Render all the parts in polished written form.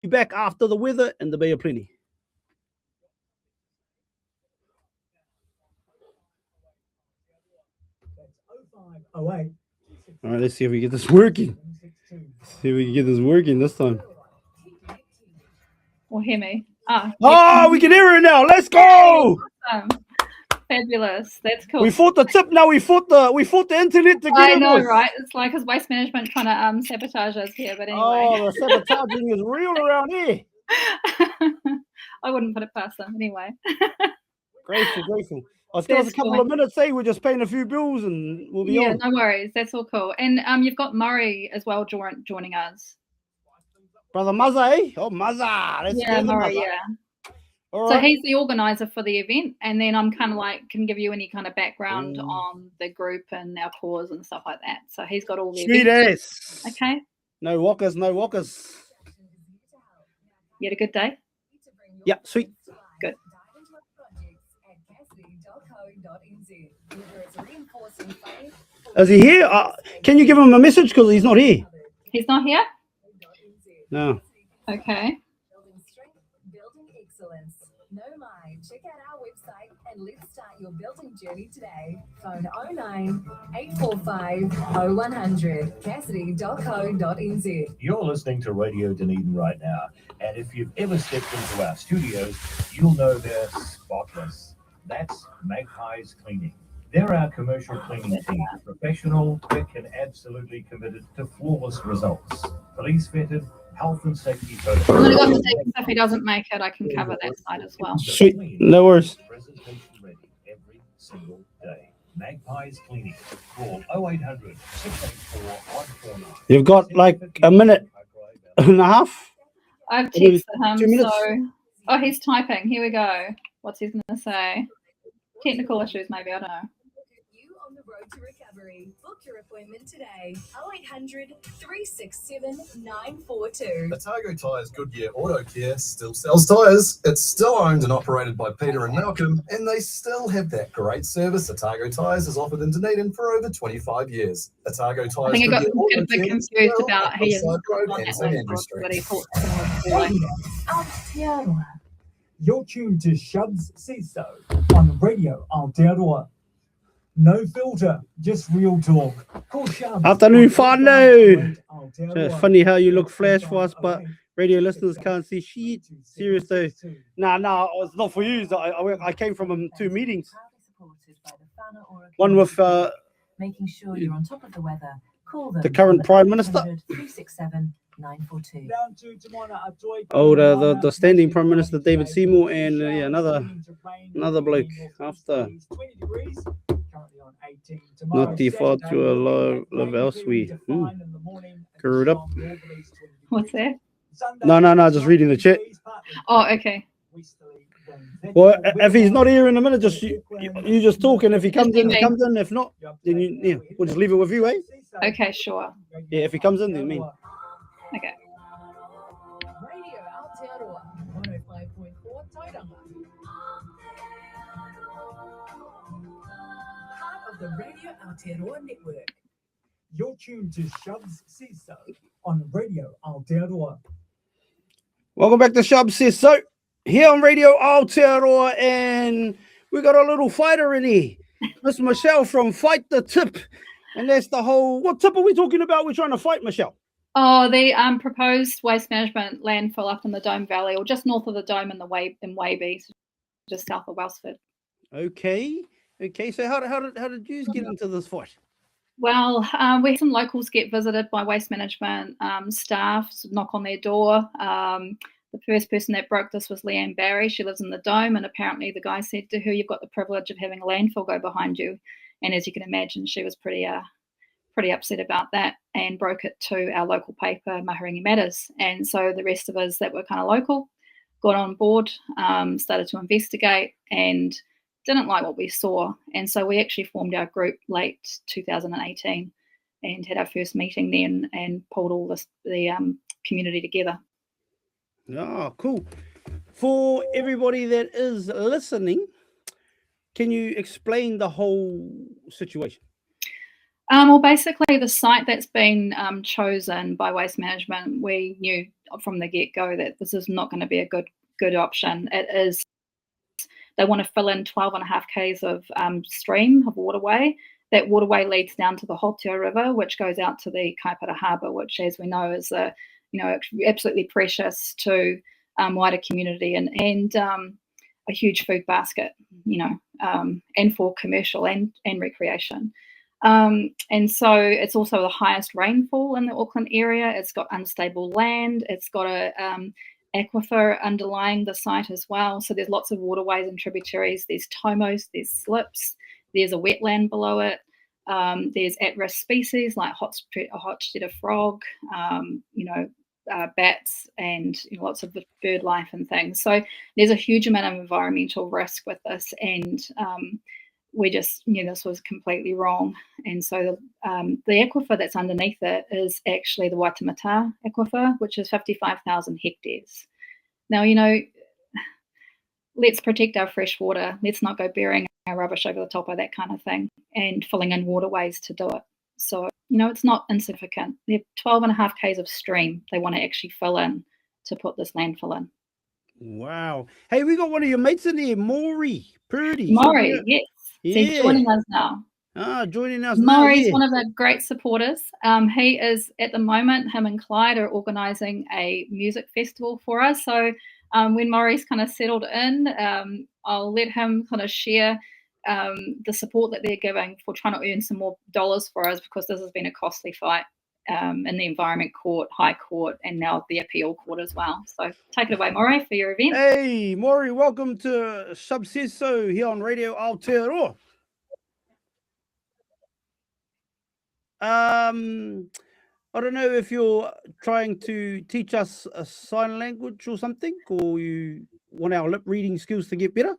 back after the weather and the Bay of Plenty. All right, let's see if we get this working. See if we can get this working this time. Or hear me. We can hear it now. Let's go. Awesome. Fabulous. That's cool. We fought the tip. Now we fought the internet to get I know, right? It's like his Waste Management trying to sabotage us here, but anyway. Oh, the sabotaging is real around here. I wouldn't put it past them anyway. Grateful. I'll give us a couple of minutes, we're just paying a few bills and we'll be on. Yeah, no worries. That's all cool. And you've got Murray as well joining us. Brother Muzza, eh? Oh, Muzza. Yeah, Murray, yeah. All right. So he's the organizer for the event, and then I'm kind of like, can give you any kind of background on the group and our cause and stuff like that. So he's got all the sweet events. Ass. Okay. No walkers. You had a good day? Yeah, sweet. Good. Is he here? Can you give him a message because he's not here? He's not here? No. Okay. Building strength, building excellence. No mind. Check out our website and let's start your building journey today. Phone 09 845 0100 cassidy.co.nz. You're listening to Radio Dunedin right now, and if you've ever stepped into our studios, you'll know they're spotless. That's Magpie's Cleaning. They're our commercial cleaning team, professional, quick, and absolutely committed to flawless results. Police vetted, health and safety protocols. If he doesn't make it, I can cover that side as well. Sweet, no worries. Presentation ready every single day. Magpie's Cleaning. Call 0800 684 149. You've got like a minute and a half. I've texted him. 2 minutes. Oh, he's typing. Here we go. What's he going to say? Technical issues, maybe. I don't know. You on the road to recovery. Book your appointment today. 0800 367 942. Otago Tyres Goodyear Auto Care still sells tyres. It's still owned and operated by Peter and Malcolm, and they still have that great service Otago Tyres has offered in Dunedin for over 25 years. Otago Tyres. I think I got a bit confused about he is on that he thought Aotearoa. You're tuned to Shubz Says So on Radio Aotearoa. No filter, just real talk. Call Shubz. Afternoon, whānau. So it's funny how you look flash for us, but radio listeners can't see shit. Serious though. Nah, it's not for you. I came from 2 meetings. One with making sure you're on top of the weather. Call them the current Prime Minister. 367 942. The standing Prime Minister David Seymour and another bloke after. Not default to a love elsewhere. Screwed up. What's that? No, just reading the chat. Oh, okay. Well, if he's not here in a minute, just you just talk, and if he comes in, he comes in. If not, then we'll just leave it with you, eh? Okay, sure. Yeah, if he comes in, then me. Okay. Radio Aotearoa 105.4 Tauranga. Part of the Radio Aotearoa network. You're tuned to Shubz Says So on Radio Aotearoa. Welcome back to Shubz Says So here on Radio Aotearoa, and we got a little fighter in here, Miss Michelle from Fight the Tip, and that's the whole. What tip are we talking about? We're trying to fight, Michelle. Oh, the proposed waste management landfill up in the Dome Valley, or just north of the Dome in Waby, just south of Welsford. Okay. So how did you get into this fight? Well, we had some locals get visited by waste management staff, knock on their door. The first person that broke this was Leanne Barry. She lives in the Dome, and apparently the guy said to her, "You've got the privilege of having a landfill go behind you." And as you can imagine, she was pretty upset about that and broke it to our local paper, Mahiringi Matters. And so the rest of us that were kind of local got on board, started to investigate, and didn't like what we saw. And so we actually formed our group late 2018 and had our first meeting then and pulled all the community together. Oh, cool. For everybody that is listening, can you explain the whole situation? Well, basically, the site that's been chosen by Waste Management, we knew from the get-go that this is not going to be a good option. It is. They want to fill in 12.5 k's of stream of waterway. That waterway leads down to the Hotea River, which goes out to the Kaipara Harbour, which, as we know, is absolutely precious to wider community and a huge food basket, and for commercial and recreation. And so it's also the highest rainfall in the Auckland area. It's got unstable land. It's got a aquifer underlying the site as well. So there's lots of waterways and tributaries. There's tomos, there's slips, there's a wetland below it. There's at-risk species like hot-shedder frog, bats, and lots of bird life and things. So there's a huge amount of environmental risk with this, and we just knew this was completely wrong. And so the aquifer that's underneath it is actually the Waitemata aquifer, which is 55,000 hectares. Now, let's protect our fresh water. Let's not go burying our rubbish over the top of that kind of thing and filling in waterways to do it. So, it's not insignificant. They're 12.5 k's of stream they want to actually fill in to put this landfill in. Wow. Hey, we got one of your mates in there, Maury Purdy. Maury, yes. Yeah. So he's joining us now. Joining us Maury's now. Yeah. one of our great supporters. He is, at the moment, him and Clyde are organising a music festival for us. So when Maury's kind of settled in, I'll let him kind of share the support that they're giving for trying to earn some more dollars for us, because this has been a costly fight in the Environment Court, High Court, and now the Appeal Court as well. So take it away, Maury, for your event. Hey, Maury, welcome to Shubz Says So here on Radio Aotearoa. I don't know if you're trying to teach us a sign language or something, or you want our lip reading skills to get better.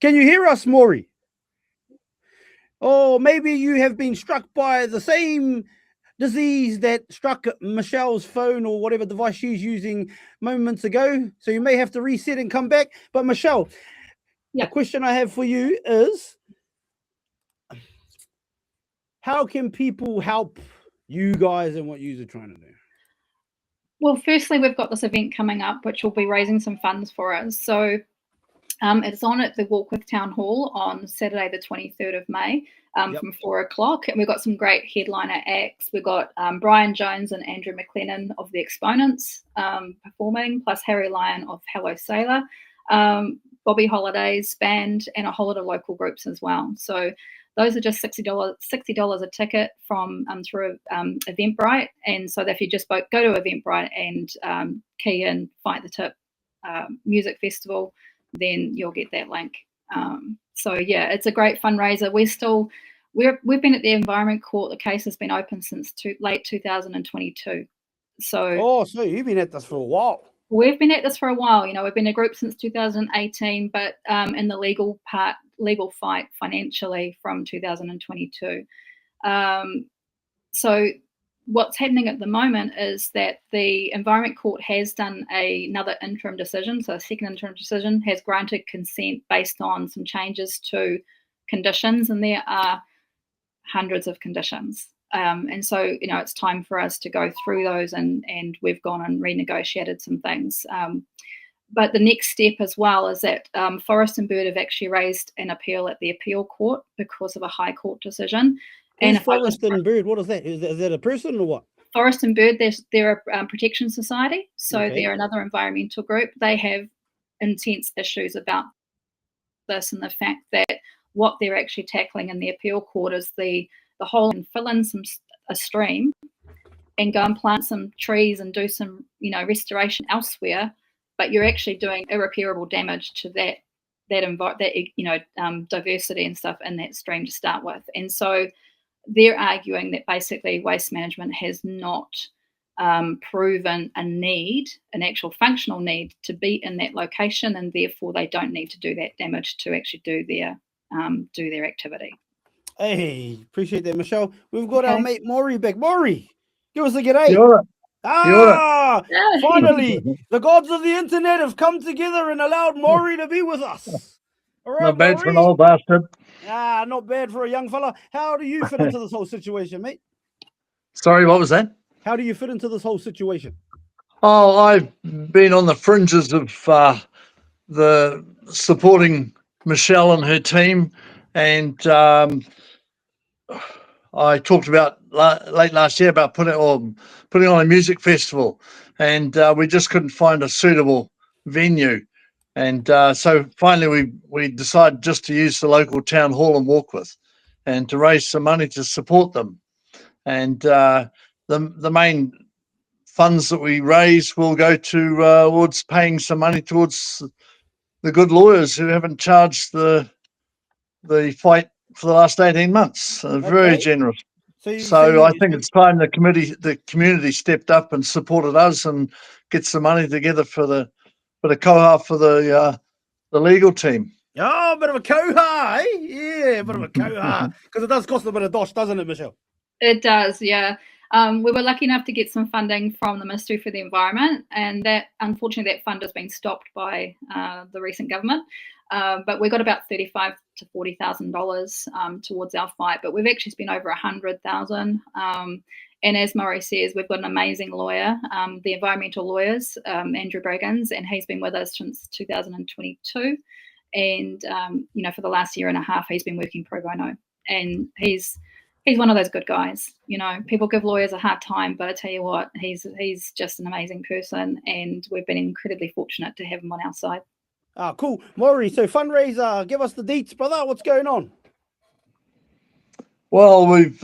Can you hear us, Maury? Or maybe you have been struck by the same disease that struck Michelle's phone or whatever device she's using moments ago. So you may have to reset and come back. But Michelle, the question I have for you is, how can people help you guys and what you are trying to do? Well, firstly, we've got this event coming up, which will be raising some funds for us. So it's on at the Warkworth Town Hall on Saturday, the 23rd of May, from 4 o'clock. And we've got some great headliner acts. We've got Brian Jones and Andrew McLennan of The Exponents performing, plus Harry Lyon of Hello Sailor, Bobby Holiday's band, and a whole lot of local groups as well. So those are just $60 a ticket from through Eventbrite. And so that if you just go to Eventbrite and key in Fight the Tip Music Festival, then you'll get that link. So yeah, it's a great fundraiser. We've been at the Environment Court. The case has been open since late 2022. So you've been at this for a while. We've been at this for a while. We've been a group since 2018, but in the legal fight financially from 2022. So what's happening at the moment is that the Environment Court has done another interim decision. So a second interim decision has granted consent based on some changes to conditions, and there are hundreds of conditions. And so, it's time for us to go through those, and we've gone and renegotiated some things. But the next step as well is that Forest and Bird have actually raised an appeal at the Appeal Court because of a High Court decision. And Forest and Bird, what is that? Is that a person or what? Forest and Bird, they're a protection society. So they're another environmental group. They have intense issues about this, and the fact that what they're actually tackling in the Appeal Court is the whole and fill in a stream and go and plant some trees and do some restoration elsewhere, but you're actually doing irreparable damage to that diversity and stuff in that stream to start with. And so they're arguing that basically Waste Management has not proven an actual functional need to be in that location, and therefore they don't need to do that damage to actually do their activity. Hey, appreciate that, Michelle. We've got our mate Maury back. Maury, give us a g'day. Finally, the gods of the internet have come together and allowed Maury to be with us. All right, not bad for an old bastard. Not bad for a young fella. How do you fit into this whole situation, mate? Sorry, what was that? How do you fit into this whole situation? Oh, I've been on the fringes of the supporting Michelle and her team, and I talked about late last year about putting on a music festival, and we just couldn't find a suitable venue, and so finally we decided just to use the local town hall in Warkworth, and to raise some money to support them, and the main funds that we raise will go towards paying some money towards the good lawyers who haven't charged the fight for the last 18 months. Very generous. So I think it's time the community stepped up and supported us and gets the money together for the koha for the legal team. Oh, a bit of a koha, eh? Yeah, a bit of a koha. Because it does cost a bit of dosh, doesn't it, Michelle? It does, yeah. We were lucky enough to get some funding from the Ministry for the Environment, and that unfortunately that fund has been stopped by the recent government. But we got about $35,000 to $40,000 towards our fight, but we've actually spent over $100,000. And as Murray says, we've got an amazing lawyer, the environmental lawyers, Andrew Briggins, and he's been with us since 2022. And for the last year and a half, he's been working pro bono, and he's one of those good guys. People give lawyers a hard time, but I tell you what, he's just an amazing person, and we've been incredibly fortunate to have him on our side. Ah, cool. Maury, so fundraiser, give us the deets, brother. What's going on? Well, we've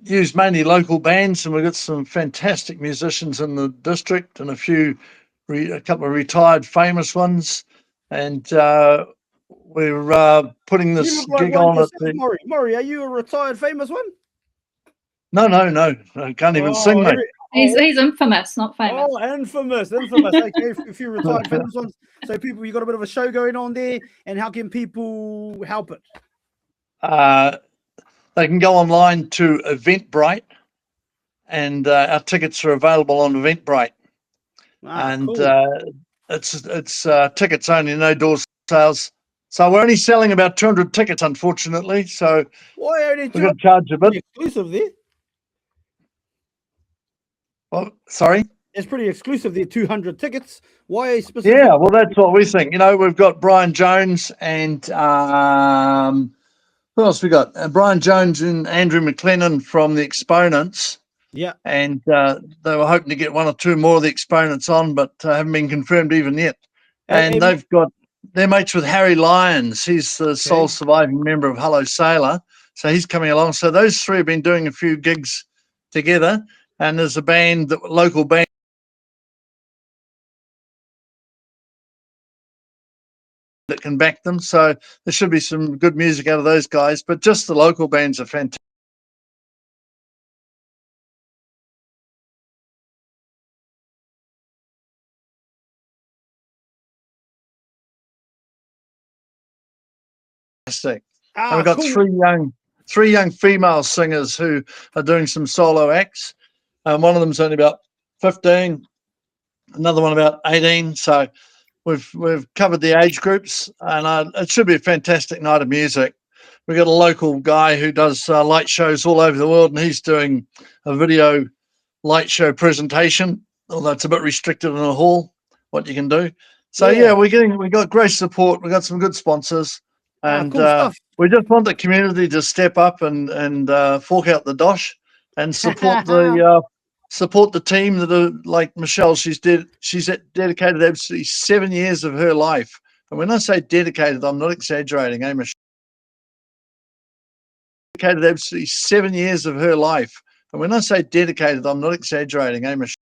used mainly local bands, and we've got some fantastic musicians in the district, and a couple of retired famous ones, and we're putting this gig on at the... Maury, are you a retired famous one? No, I can't even sing, mate. He's infamous, not famous. Oh, infamous. Okay, if you're retired famous ones. So people, you got a bit of a show going on there, and how can people help it? They can go online to Eventbrite, and our tickets are available on Eventbrite. And cool. It's tickets only, no door sales. So we're only selling about 200 tickets, unfortunately. So why only 200? We're going to charge a bit. Exclusive there. Well, sorry? It's pretty exclusive there, 200 tickets. Why specific? Yeah, well, that's what we think. We've got Brian Jones and who else we got? Brian Jones and Andrew McLennan from the Exponents. Yeah. And they were hoping to get one or two more of the Exponents on, but haven't been confirmed even yet. And they're mates with Harry Lyons. He's the sole surviving member of Hello Sailor. So he's coming along. So those three have been doing a few gigs together. And there's a band, local band, that can back them. So there should be some good music out of those guys. But just the local bands are fantastic. And we've got cool. three young female singers who are doing some solo acts. One of them's only about 15, another one about 18. So we've covered the age groups, and it should be a fantastic night of music. We've got a local guy who does light shows all over the world, and he's doing a video light show presentation, although it's a bit restricted in a hall what you can do. So yeah, we got great support. We got some good sponsors. And cool stuff. We just want the community to step up and fork out the dosh and support the team that are like Michelle. She's dedicated absolutely 7 years of her life. And when I say dedicated, I'm not exaggerating, eh, Michelle? Dedicated absolutely 7 years of her life. And when I say dedicated, I'm not exaggerating, eh, Michelle?